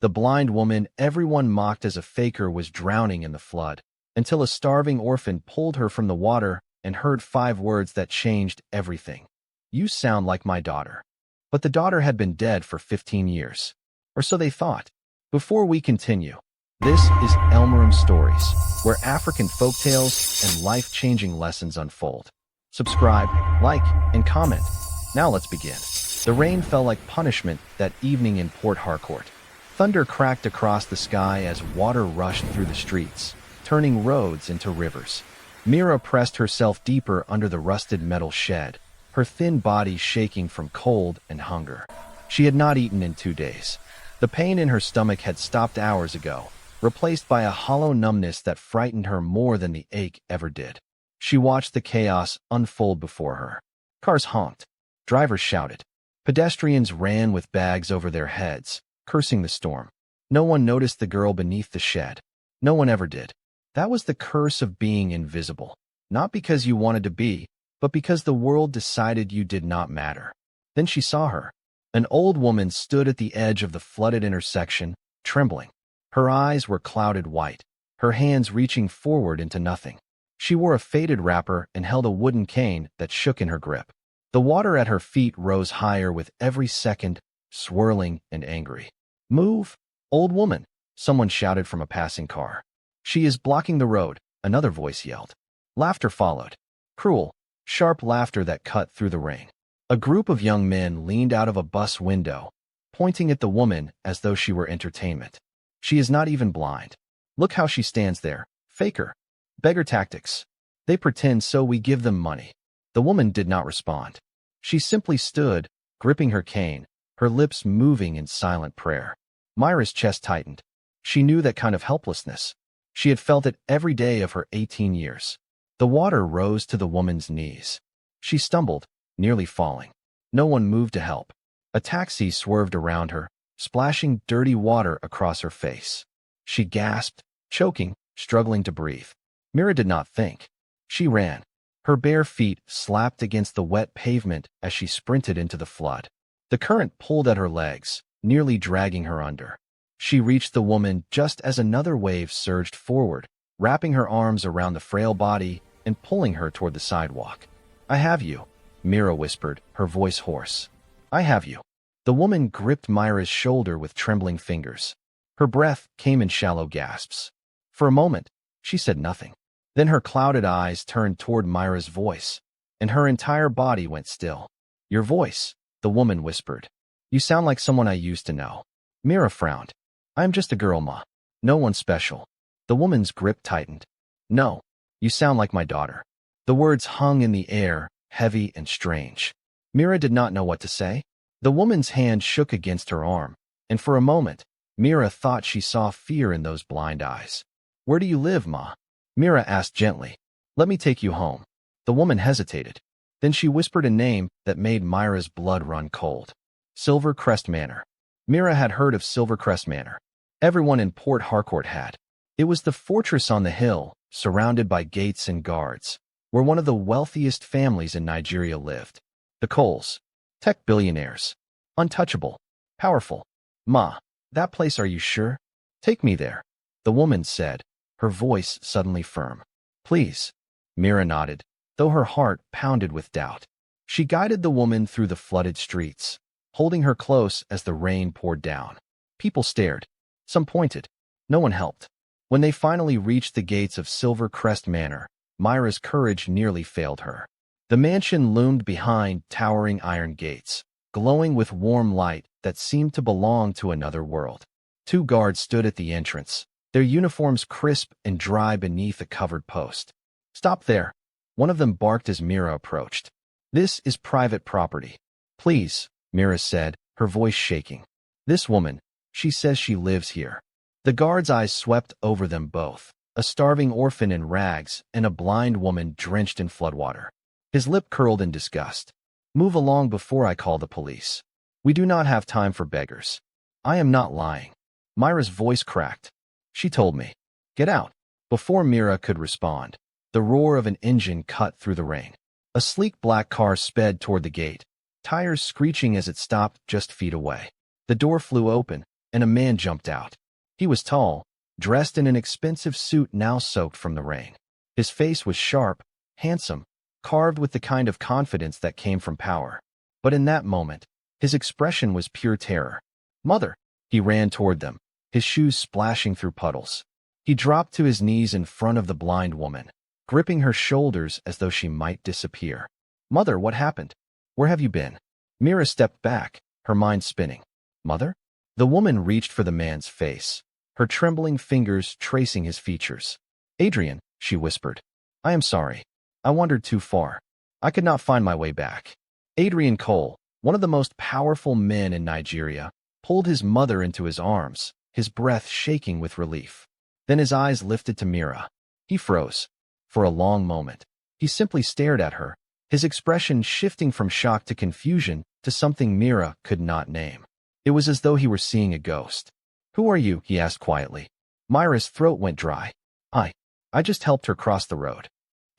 The blind woman everyone mocked as a faker was drowning in the flood, until a starving orphan pulled her from the water and heard 5 words that changed everything. "You sound like my daughter." But the daughter had been dead for 15 years. Or so they thought. Before we continue, this is Elmerem Stories, where African folktales and life-changing lessons unfold. Subscribe, like, and comment. Now let's begin. The rain fell like punishment that evening in Port Harcourt. Thunder cracked across the sky as water rushed through the streets, turning roads into rivers. Mira pressed herself deeper under the rusted metal shed, her thin body shaking from cold and hunger. She had not eaten in 2 days. The pain in her stomach had stopped hours ago, replaced by a hollow numbness that frightened her more than the ache ever did. She watched the chaos unfold before her. Cars honked. Drivers shouted. Pedestrians ran with bags over their heads, cursing the storm. No one noticed the girl beneath the shed. No one ever did. That was the curse of being invisible. Not because you wanted to be, but because the world decided you did not matter. Then she saw her. An old woman stood at the edge of the flooded intersection, trembling. Her eyes were clouded white, her hands reaching forward into nothing. She wore a faded wrapper and held a wooden cane that shook in her grip. The water at her feet rose higher with every second, swirling and angry. "Move, old woman," someone shouted from a passing car. "She is blocking the road," another voice yelled. Laughter followed. Cruel, sharp laughter that cut through the rain. A group of young men leaned out of a bus window, pointing at the woman as though she were entertainment. "She is not even blind. Look how she stands there. Faker. Beggar tactics. They pretend so we give them money." The woman did not respond. She simply stood, gripping her cane, her lips moving in silent prayer. Mira's chest tightened. She knew that kind of helplessness. She had felt it every day of her 18 years. The water rose to the woman's knees. She stumbled, nearly falling. No one moved to help. A taxi swerved around her, splashing dirty water across her face. She gasped, choking, struggling to breathe. Mira did not think. She ran. Her bare feet slapped against the wet pavement as she sprinted into the flood. The current pulled at her legs, nearly dragging her under. She reached the woman just as another wave surged forward, wrapping her arms around the frail body and pulling her toward the sidewalk. "I have you," Mira whispered, her voice hoarse. "I have you." The woman gripped Mira's shoulder with trembling fingers. Her breath came in shallow gasps. For a moment, she said nothing. Then her clouded eyes turned toward Mira's voice, and her entire body went still. "Your voice," the woman whispered. "You sound like someone I used to know." Mira frowned. "I'm just a girl, Ma. No one special." The woman's grip tightened. "No, you sound like my daughter." The words hung in the air, heavy and strange. Mira did not know what to say. The woman's hand shook against her arm, and for a moment, Mira thought she saw fear in those blind eyes. "Where do you live, Ma?" Mira asked gently. "Let me take you home." The woman hesitated. Then she whispered a name that made Mira's blood run cold. Silver Crest Manor. Mira had heard of Silver Crest Manor. Everyone in Port Harcourt had. It was the fortress on the hill, surrounded by gates and guards, where one of the wealthiest families in Nigeria lived. The Coles. Tech billionaires. Untouchable. Powerful. "Ma, that place, are you sure? Take me there," the woman said, her voice suddenly firm. "Please." Mira nodded, though her heart pounded with doubt. She guided the woman through the flooded streets, holding her close as the rain poured down. People stared. Some pointed. No one helped. When they finally reached the gates of Silver Crest Manor, Mira's courage nearly failed her. The mansion loomed behind towering iron gates, glowing with warm light that seemed to belong to another world. 2 guards stood at the entrance, their uniforms crisp and dry beneath a covered post. "Stop there," one of them barked as Mira approached. "This is private property." "Please," Mira said, her voice shaking. "This woman, she says she lives here." The guard's eyes swept over them both, a starving orphan in rags and a blind woman drenched in floodwater. His lip curled in disgust. "Move along before I call the police. We do not have time for beggars." "I am not lying." Mira's voice cracked. "She told me." "Get out." Before Mira could respond, the roar of an engine cut through the rain. A sleek black car sped toward the gate, tires screeching as it stopped just feet away. The door flew open, and a man jumped out. He was tall, dressed in an expensive suit now soaked from the rain. His face was sharp, handsome, carved with the kind of confidence that came from power. But in that moment, his expression was pure terror. "Mother!" He ran toward them, his shoes splashing through puddles. He dropped to his knees in front of the blind woman, gripping her shoulders as though she might disappear. "Mother, what happened? Where have you been?" Mira stepped back, her mind spinning. "Mother?" The woman reached for the man's face, her trembling fingers tracing his features. "Adrian," she whispered. "I am sorry. I wandered too far. I could not find my way back." Adrian Cole, one of the most powerful men in Nigeria, pulled his mother into his arms, his breath shaking with relief. Then his eyes lifted to Mira. He froze. For a long moment, he simply stared at her, his expression shifting from shock to confusion to something Mira could not name. It was as though he were seeing a ghost. "Who are you?" he asked quietly. Mira's throat went dry. I just helped her cross the road."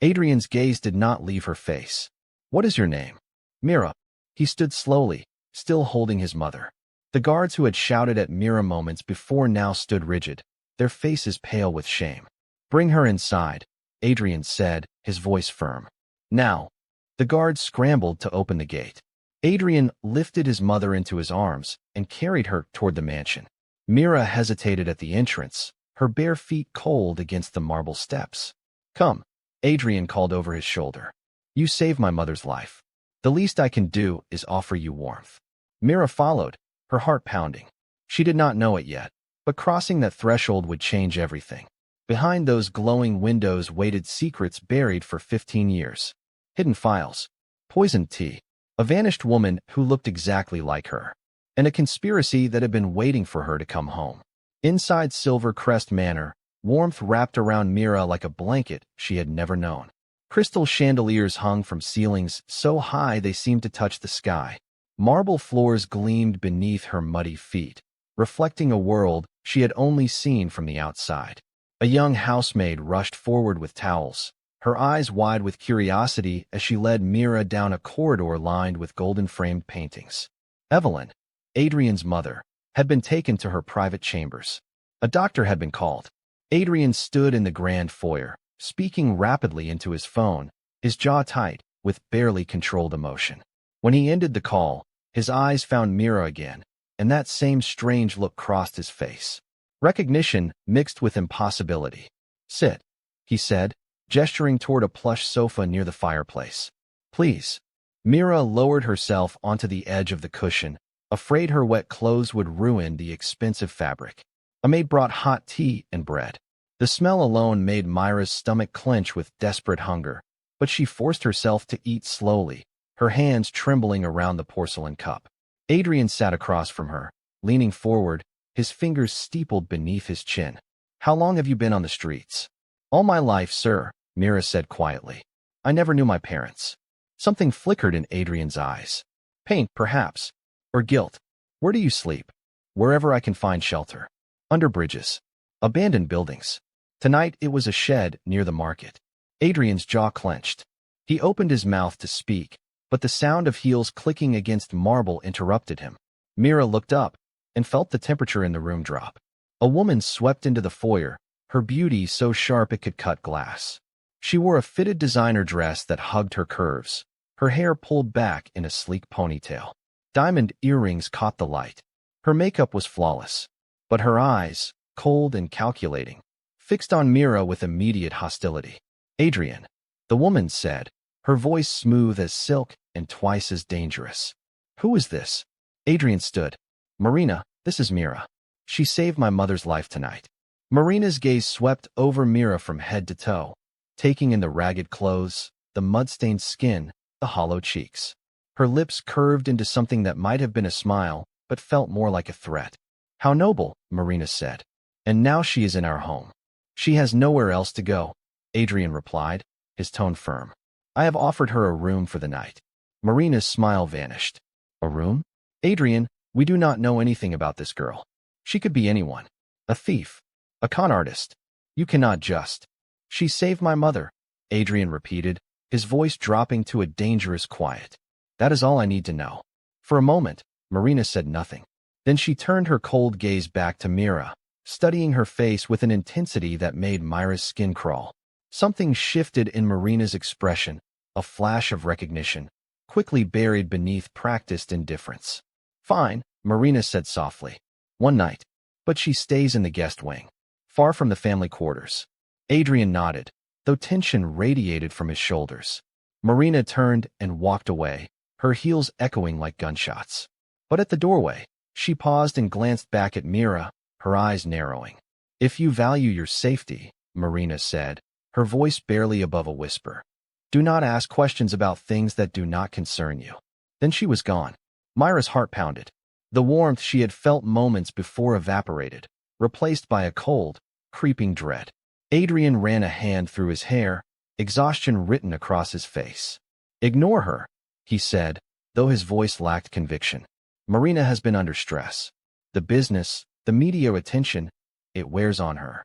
Adrian's gaze did not leave her face. "What is your name?" "Mira." He stood slowly, still holding his mother. The guards who had shouted at Mira moments before now stood rigid, their faces pale with shame. "Bring her inside," Adrian said, his voice firm. "Now." The guards scrambled to open the gate. Adrian lifted his mother into his arms and carried her toward the mansion. Mira hesitated at the entrance, her bare feet cold against the marble steps. "Come," Adrian called over his shoulder. "You saved my mother's life. The least I can do is offer you warmth." Mira followed, her heart pounding. She did not know it yet, but crossing that threshold would change everything. Behind those glowing windows waited secrets buried for 15 years. Hidden files, poisoned tea, a vanished woman who looked exactly like her, and a conspiracy that had been waiting for her to come home. Inside Silver Crest Manor, warmth wrapped around Mira like a blanket she had never known. Crystal chandeliers hung from ceilings so high they seemed to touch the sky. Marble floors gleamed beneath her muddy feet, reflecting a world she had only seen from the outside. A young housemaid rushed forward with towels, her eyes wide with curiosity as she led Mira down a corridor lined with golden-framed paintings. Evelyn, Adrian's mother, had been taken to her private chambers. A doctor had been called. Adrian stood in the grand foyer, speaking rapidly into his phone, his jaw tight, with barely controlled emotion. When he ended the call, his eyes found Mira again, and that same strange look crossed his face. Recognition mixed with impossibility. "Sit," he said, gesturing toward a plush sofa near the fireplace. "Please." Mira lowered herself onto the edge of the cushion, afraid her wet clothes would ruin the expensive fabric. A maid brought hot tea and bread. The smell alone made Mira's stomach clench with desperate hunger, but she forced herself to eat slowly, her hands trembling around the porcelain cup. Adrian sat across from her, leaning forward, his fingers steepled beneath his chin. "How long have you been on the streets?" "All my life, sir," Mira said quietly. "I never knew my parents." Something flickered in Adrian's eyes. "Pain, perhaps. Or guilt." "Where do you sleep?" "Wherever I can find shelter. Under bridges. Abandoned buildings." Tonight it was a shed near the market. Adrian's jaw clenched. He opened his mouth to speak, but the sound of heels clicking against marble interrupted him. Mira looked up and felt the temperature in the room drop. A woman swept into the foyer, her beauty so sharp it could cut glass. She wore a fitted designer dress that hugged her curves, her hair pulled back in a sleek ponytail. Diamond earrings caught the light. Her makeup was flawless, but her eyes, cold and calculating, fixed on Mira with immediate hostility. "Adrian," the woman said, her voice smooth as silk and twice as dangerous. "Who is this?" Adrian stood. "Marina, this is Mira. She saved my mother's life tonight." Marina's gaze swept over Mira from head to toe, taking in the ragged clothes, the mud-stained skin, the hollow cheeks. Her lips curved into something that might have been a smile, but felt more like a threat. "How noble," Marina said. "And now she is in our home." "She has nowhere else to go," Adrian replied, his tone firm. "I have offered her a room for the night." Marina's smile vanished. "A room?" "Adrian, we do not know anything about this girl. She could be anyone. A thief. A con artist. You cannot just—" "She saved my mother," Adrian repeated, his voice dropping to a dangerous quiet. "That is all I need to know." For a moment, Marina said nothing. Then she turned her cold gaze back to Mira, studying her face with an intensity that made Mira's skin crawl. Something shifted in Marina's expression, a flash of recognition, quickly buried beneath practiced indifference. "Fine," Marina said softly. "One night. But she stays in the guest wing, far from the family quarters." Adrian nodded, though tension radiated from his shoulders. Marina turned and walked away, her heels echoing like gunshots. But at the doorway, she paused and glanced back at Mira, her eyes narrowing. "If you value your safety," Marina said, her voice barely above a whisper, "do not ask questions about things that do not concern you." Then she was gone. Mira's heart pounded. The warmth she had felt moments before evaporated, replaced by a cold, creeping dread. Adrian ran a hand through his hair, exhaustion written across his face. "Ignore her," he said, though his voice lacked conviction. "Marina has been under stress. The business, the media attention, it wears on her."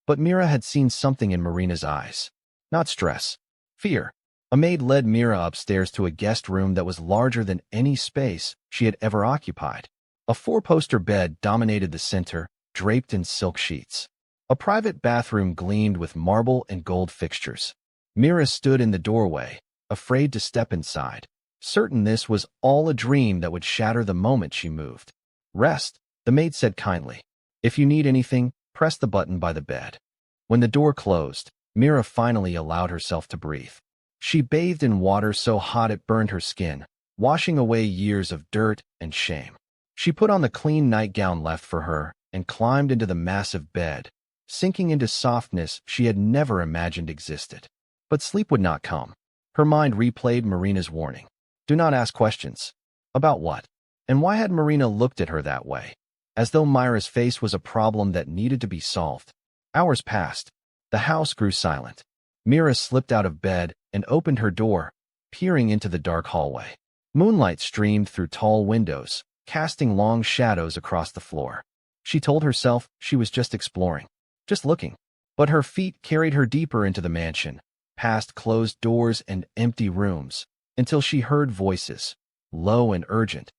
But Mira had seen something in Marina's eyes. Not stress, fear. A maid led Mira upstairs to a guest room that was larger than any space she had ever occupied. A four-poster bed dominated the center, draped in silk sheets. A private bathroom gleamed with marble and gold fixtures. Mira stood in the doorway, afraid to step inside, certain this was all a dream that would shatter the moment she moved. "Rest," the maid said kindly. "If you need anything, press the button by the bed." When the door closed, Mira finally allowed herself to breathe. She bathed in water so hot it burned her skin, washing away years of dirt and shame. She put on the clean nightgown left for her and climbed into the massive bed, sinking into softness she had never imagined existed. But sleep would not come. Her mind replayed Marina's warning. Do not ask questions. About what? And why had Marina looked at her that way? As though Mira's face was a problem that needed to be solved. Hours passed. The house grew silent. Mira slipped out of bed and opened her door, peering into the dark hallway. Moonlight streamed through tall windows, casting long shadows across the floor. She told herself she was just exploring, just looking. But her feet carried her deeper into the mansion, past closed doors and empty rooms, until she heard voices, low and urgent,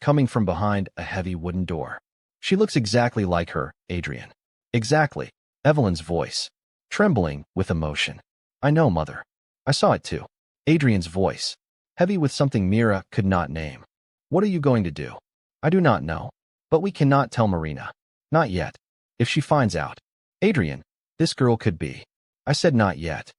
coming from behind a heavy wooden door. "She looks exactly like her, Adrian." "Exactly," Evelyn's voice, trembling with emotion. "I know, Mother. I saw it too." Adrian's voice, heavy with something Mira could not name. "What are you going to do?" "I do not know. But we cannot tell Marina. Not yet. If she finds out." "Adrian, this girl could be." "I said not yet."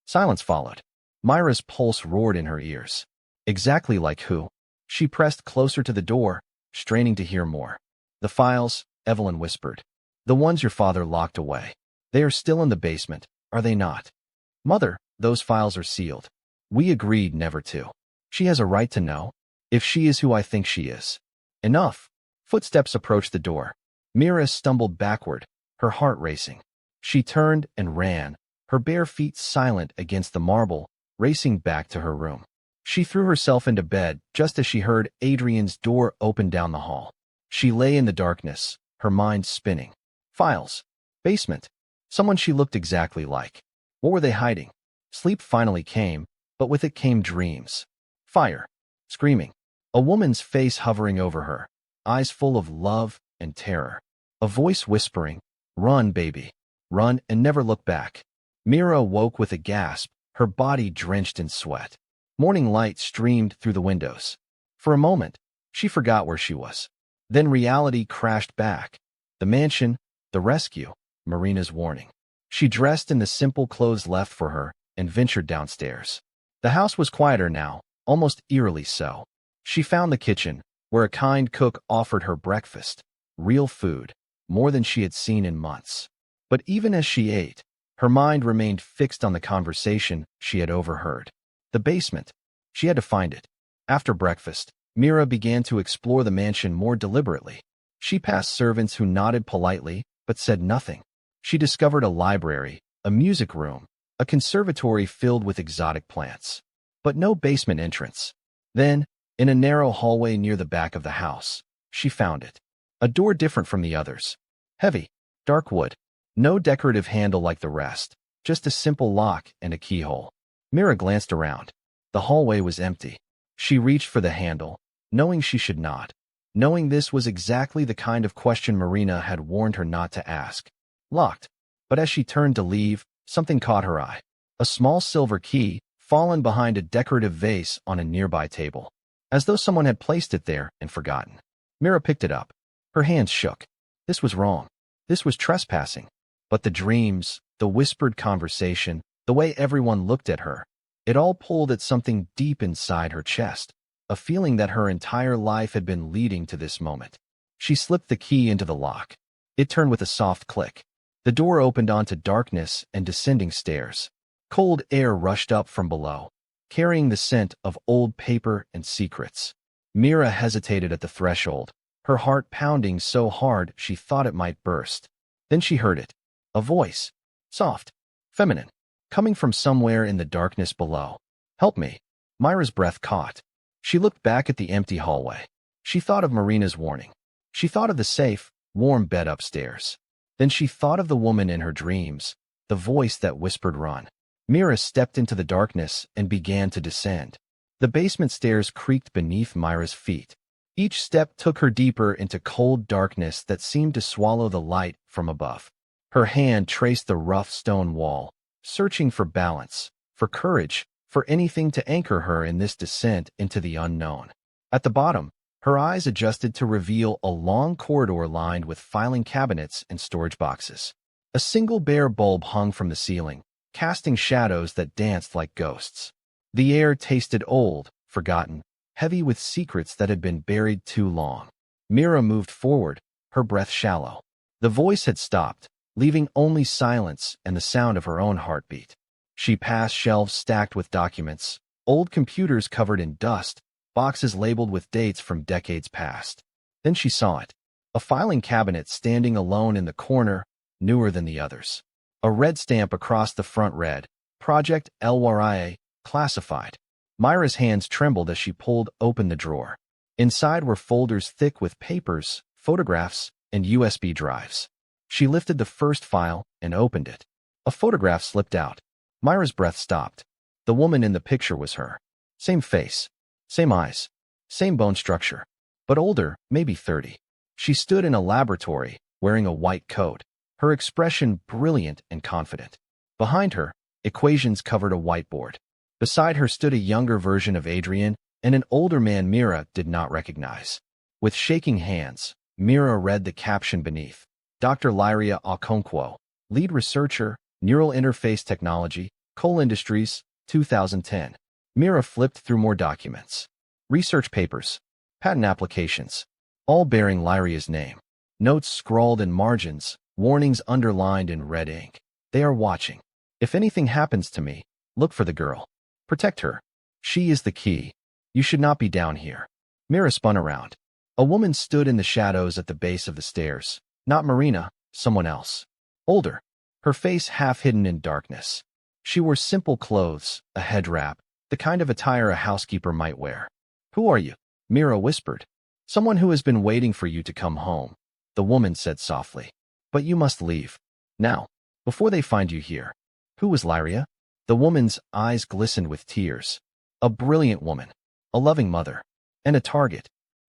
Silence followed. Mira's pulse roared in her ears. "Exactly like who?" She pressed closer to the door, straining to hear more. "The files," Evelyn whispered. "The ones your father locked away. They are still in the basement, are they not?" "Mother, those files are sealed. We agreed never to." "She has a right to know, if she is who I think she is." "Enough." Footsteps approached the door. Mira stumbled backward, her heart racing. She turned and ran, her bare feet silent against the marble, racing back to her room. She threw herself into bed just as she heard Adrian's door open down the hall. She lay in the darkness, her mind spinning. Files. Basement. Someone she looked exactly like. What were they hiding? Sleep finally came, but with it came dreams. Fire. Screaming. A woman's face hovering over her, eyes full of love and terror. A voice whispering, "Run, baby. Run and never look back." Mira woke with a gasp, her body drenched in sweat. Morning light streamed through the windows. For a moment, she forgot where she was. Then reality crashed back. The mansion, the rescue, Marina's warning. She dressed in the simple clothes left for her and ventured downstairs. The house was quieter now, almost eerily so. She found the kitchen, where a kind cook offered her breakfast. Real food, more than she had seen in months. But even as she ate, her mind remained fixed on the conversation she had overheard. The basement. She had to find it. After breakfast, Mira began to explore the mansion more deliberately. She passed servants who nodded politely, but said nothing. She discovered a library, a music room, a conservatory filled with exotic plants. But no basement entrance. Then, in a narrow hallway near the back of the house, she found it. A door different from the others. Heavy, dark wood. No decorative handle like the rest, just a simple lock and a keyhole. Mira glanced around. The hallway was empty. She reached for the handle, knowing she should not. knowing this was exactly the kind of question Marina had warned her not to ask. Locked. But as she turned to leave, something caught her eye. A small silver key, fallen behind a decorative vase on a nearby table. As though someone had placed it there and forgotten. Mira picked it up. Her hands shook. This was wrong. This was trespassing. But the dreams, the whispered conversation, the way everyone looked at her, it all pulled at something deep inside her chest, a feeling that her entire life had been leading to this moment. She slipped the key into the lock. It turned with a soft click. The door opened onto darkness and descending stairs. Cold air rushed up from below, carrying the scent of old paper and secrets. Mira hesitated at the threshold, her heart pounding so hard she thought it might burst. Then she heard it. A voice. Soft. Feminine. Coming from somewhere in the darkness below. Help me. Mira's breath caught. She looked back at the empty hallway. She thought of Marina's warning. She thought of the safe, warm bed upstairs. Then she thought of the woman in her dreams, the voice that whispered run. Mira stepped into the darkness and began to descend. The basement stairs creaked beneath Mira's feet. Each step took her deeper into cold darkness that seemed to swallow the light from above. Her hand traced the rough stone wall, searching for balance, for courage, for anything to anchor her in this descent into the unknown. At the bottom, her eyes adjusted to reveal a long corridor lined with filing cabinets and storage boxes. A single bare bulb hung from the ceiling, casting shadows that danced like ghosts. The air tasted old, forgotten, heavy with secrets that had been buried too long. Mira moved forward, her breath shallow. The voice had stopped, leaving only silence and the sound of her own heartbeat. She passed shelves stacked with documents, old computers covered in dust, boxes labeled with dates from decades past. Then she saw it. A filing cabinet standing alone in the corner, newer than the others. A red stamp across the front read, Project Elmerem, classified. Mira's hands trembled as she pulled open the drawer. Inside were folders thick with papers, photographs, and USB drives. She lifted the first file and opened it. A photograph slipped out. Mira's breath stopped. The woman in the picture was her. Same face. Same eyes. Same bone structure. But older, maybe 30. She stood in a laboratory, wearing a white coat, her expression brilliant and confident. Behind her, equations covered a whiteboard. Beside her stood a younger version of Adrian and an older man Mira did not recognize. With shaking hands, Mira read the caption beneath. Dr. Lyria Okonkwo, lead researcher, neural interface technology, Cole Industries, 2010. Mira flipped through more documents. Research papers, patent applications, all bearing Lyria's name. Notes scrawled in margins, warnings underlined in red ink. They are watching. If anything happens to me, look for the girl. Protect her. She is the key. You should not be down here. Mira spun around. A woman stood in the shadows at the base of the stairs. Not Marina, someone else. Older. Her face half hidden in darkness. She wore simple clothes, a head wrap, the kind of attire a housekeeper might wear. Who are you? Mira whispered. Someone who has been waiting for you to come home, the woman said softly. But you must leave. Now, before they find you here. Who was Lyria? The woman's eyes glistened with tears. A brilliant woman. A loving mother. And a target.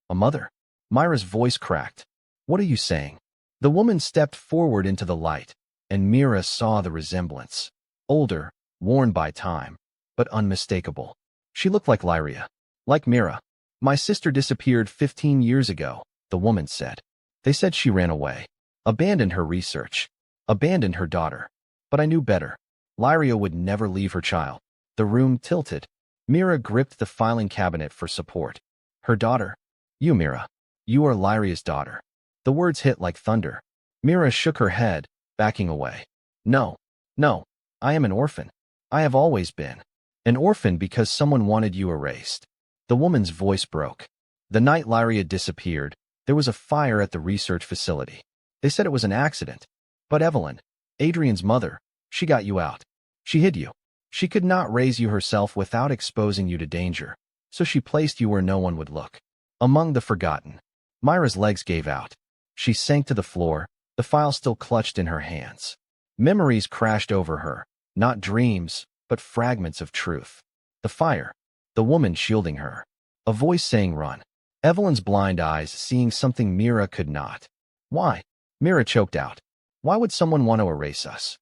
A mother. Mira's voice cracked. What are you saying? The woman stepped forward into the light, and Mira saw the resemblance. Older, worn by time, but unmistakable. She looked like Lyria. Like Mira. My sister disappeared 15 years ago, the woman said. They said she ran away. Abandoned her research. Abandoned her daughter. But I knew better. Lyria would never leave her child. The room tilted. Mira gripped the filing cabinet for support. Her daughter. You, Mira. You are Lyria's daughter. The words hit like thunder. Mira shook her head, backing away. No. No. I am an orphan. I have always been. An orphan because someone wanted you erased. The woman's voice broke. The night Lyria disappeared, there was a fire at the research facility. They said it was an accident. But Evelyn, Adrian's mother, she got you out. She hid you. She could not raise you herself without exposing you to danger, so she placed you where no one would look. Among the forgotten. Mira's legs gave out. She sank to the floor, the file still clutched in her hands. Memories crashed over her, not dreams, but fragments of truth. The fire. The woman shielding her. A voice saying run. Evelyn's blind eyes seeing something Mira could not. Why? Mira choked out. Why would someone want to erase us?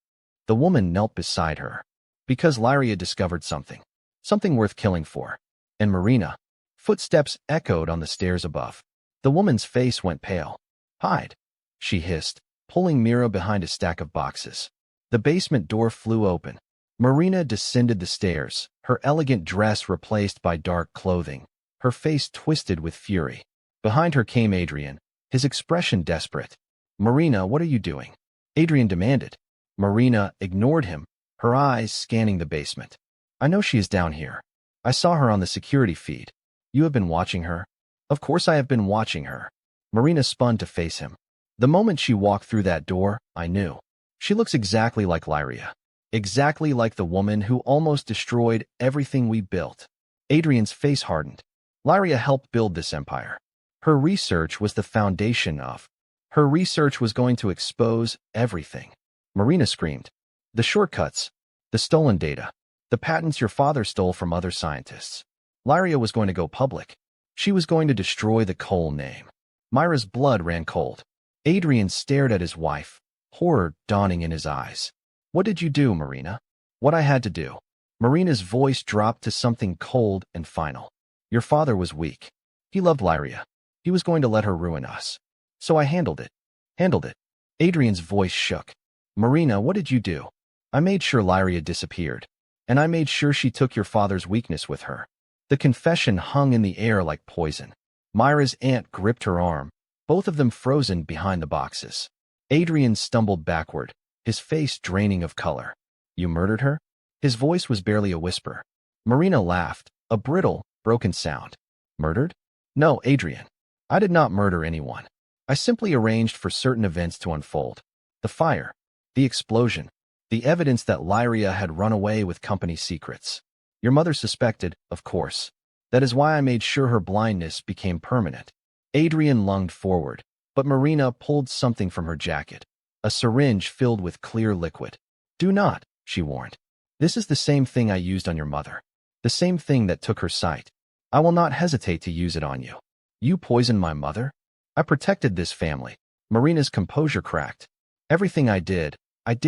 The woman knelt beside her. Because Lyria discovered something. Something worth killing for. And Marina. Footsteps echoed on the stairs above. The woman's face went pale. Hide, she hissed, pulling Mira behind a stack of boxes. The basement door flew open. Marina descended the stairs, her elegant dress replaced by dark clothing, her face twisted with fury. Behind her came Adrian, his expression desperate. Marina, what are you doing? Adrian demanded. Marina ignored him, her eyes scanning the basement. I know she is down here. I saw her on the security feed. You have been watching her? Of course I have been watching her. Marina spun to face him. The moment she walked through that door, I knew. She looks exactly like Lyria. Exactly like the woman who almost destroyed everything we built. Adrian's face hardened. Lyria helped build this empire. Her research was the foundation of. Her research was going to expose everything. Marina screamed. The shortcuts. The stolen data. The patents your father stole from other scientists. Lyria was going to go public. She was going to destroy the Cole name. Mira's blood ran cold. Adrian stared at his wife, horror dawning in his eyes. What did you do, Marina? What I had to do. Marina's voice dropped to something cold and final. Your father was weak. He loved Lyria. He was going to let her ruin us. So I handled it. Handled it. Adrian's voice shook. Marina, what did you do? I made sure Lyria disappeared. And I made sure she took your father's weakness with her. The confession hung in the air like poison. Mira's aunt gripped her arm, both of them frozen behind the boxes. Adrian stumbled backward, his face draining of color. You murdered her? His voice was barely a whisper. Marina laughed, a brittle, broken sound. Murdered? No, Adrian. I did not murder anyone. I simply arranged for certain events to unfold. The fire, the explosion, the evidence that Lyria had run away with company secrets. Your mother suspected, of course. That is why I made sure her blindness became permanent. Adrian lunged forward, but Marina pulled something from her jacket. A syringe filled with clear liquid. Do not, she warned. This is the same thing I used on your mother. The same thing that took her sight. I will not hesitate to use it on you. You poisoned my mother? I protected this family. Marina's composure cracked. Everything I did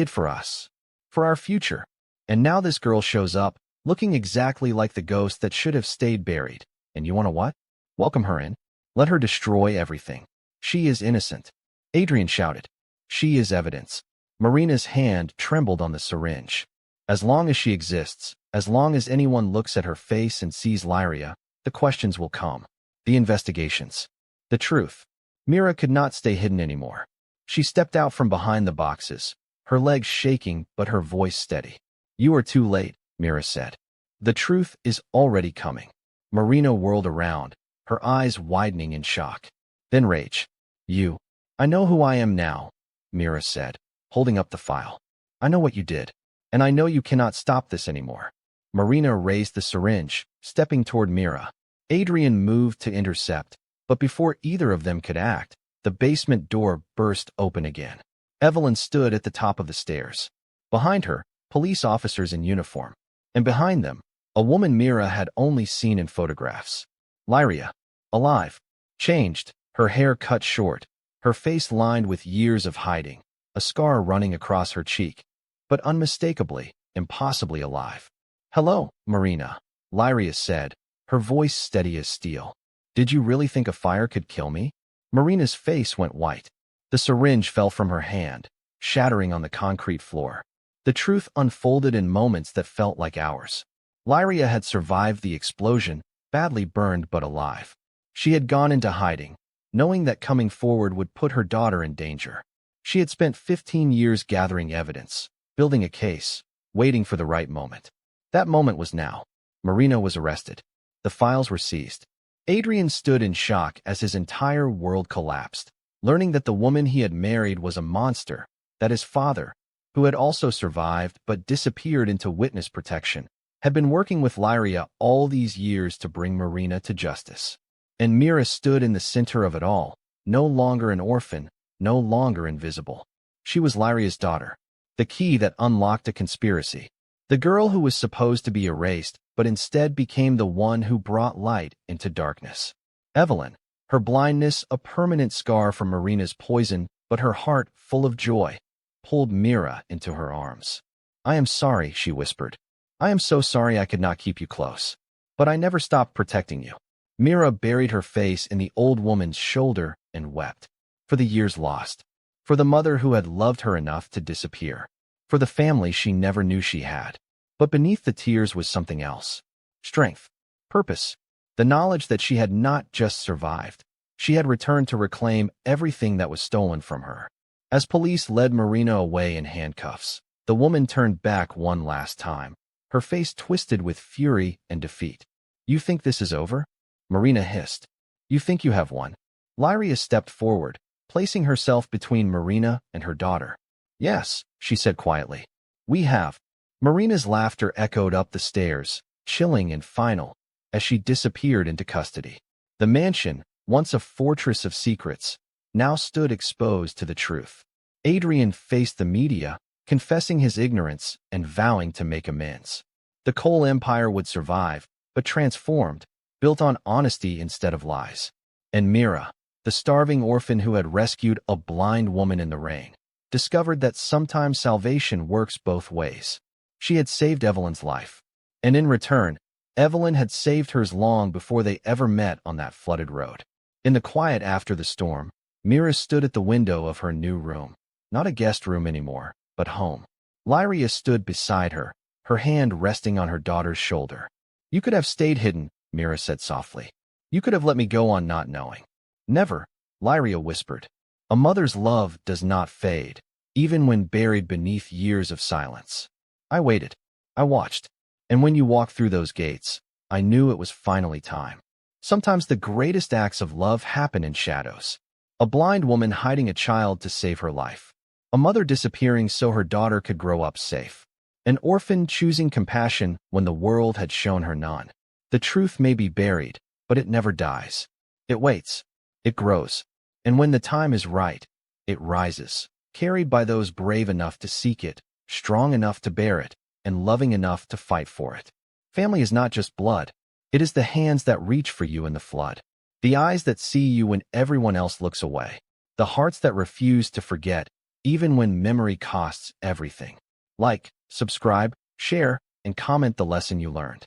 for us. For our future. And now this girl shows up, looking exactly like the ghost that should have stayed buried. And you want to what? Welcome her in. Let her destroy everything. She is innocent. Adrian shouted. She is evidence. Marina's hand trembled on the syringe. As long as she exists, as long as anyone looks at her face and sees Lyria, the questions will come. The investigations. The truth. Mira could not stay hidden anymore. She stepped out from behind the boxes, her legs shaking but her voice steady. You are too late, Mira said. The truth is already coming. Marina whirled around, her eyes widening in shock. Then rage. You. I know who I am now, Mira said, holding up the file. I know what you did, and I know you cannot stop this anymore. Marina raised the syringe, stepping toward Mira. Adrian moved to intercept, but before either of them could act, the basement door burst open again. Evelyn stood at the top of the stairs. Behind her, police officers in uniform, and behind them, a woman Mira had only seen in photographs. Lyria. Alive. Changed, her hair cut short, her face lined with years of hiding, a scar running across her cheek, but unmistakably, impossibly alive. Hello, Marina, Lyria said, her voice steady as steel. Did you really think a fire could kill me? Marina's face went white. The syringe fell from her hand, shattering on the concrete floor. The truth unfolded in moments that felt like hours. Lyria had survived the explosion, badly burned but alive. She had gone into hiding, knowing that coming forward would put her daughter in danger. She had spent 15 years gathering evidence, building a case, waiting for the right moment. That moment was now. Marina was arrested. The files were seized. Adrian stood in shock as his entire world collapsed, learning that the woman he had married was a monster, that his father, who had also survived but disappeared into witness protection, had been working with Lyria all these years to bring Marina to justice. And Mira stood in the center of it all, no longer an orphan, no longer invisible. She was Lyria's daughter, the key that unlocked a conspiracy. The girl who was supposed to be erased, but instead became the one who brought light into darkness. Evelyn, her blindness a permanent scar from Marina's poison, but her heart full of joy, pulled Mira into her arms. "I am sorry," she whispered. "I am so sorry I could not keep you close. But I never stopped protecting you." Mira buried her face in the old woman's shoulder and wept. For the years lost. For the mother who had loved her enough to disappear. For the family she never knew she had. But beneath the tears was something else. Strength. Purpose. The knowledge that she had not just survived. She had returned to reclaim everything that was stolen from her. As police led Marina away in handcuffs, the woman turned back one last time, her face twisted with fury and defeat. "You think this is over?" Marina hissed. "You think you have won?" Lyria stepped forward, placing herself between Marina and her daughter. "Yes," she said quietly. "We have." Marina's laughter echoed up the stairs, chilling and final, as she disappeared into custody. The mansion, once a fortress of secrets, now stood exposed to the truth. Adrian faced the media, confessing his ignorance and vowing to make amends. The Cole Empire would survive, but transformed, built on honesty instead of lies. And Mira, the starving orphan who had rescued a blind woman in the rain, discovered that sometimes salvation works both ways. She had saved Evelyn's life. And in return, Evelyn had saved hers long before they ever met on that flooded road. In the quiet after the storm, Mira stood at the window of her new room. Not a guest room anymore, but home. Lyria stood beside her, her hand resting on her daughter's shoulder. "You could have stayed hidden," Mira said softly. "You could have let me go on not knowing." "Never," Lyria whispered. "A mother's love does not fade, even when buried beneath years of silence." I waited. I watched. And when you walked through those gates, I knew it was finally time. Sometimes the greatest acts of love happen in shadows. A blind woman hiding a child to save her life. A mother disappearing so her daughter could grow up safe. An orphan choosing compassion when the world had shown her none. The truth may be buried, but it never dies. It waits. It grows. And when the time is right, it rises, carried by those brave enough to seek it, strong enough to bear it, and loving enough to fight for it. Family is not just blood. It is the hands that reach for you in the flood. The eyes that see you when everyone else looks away. The hearts that refuse to forget, even when memory costs everything. Like, subscribe, share, and comment the lesson you learned.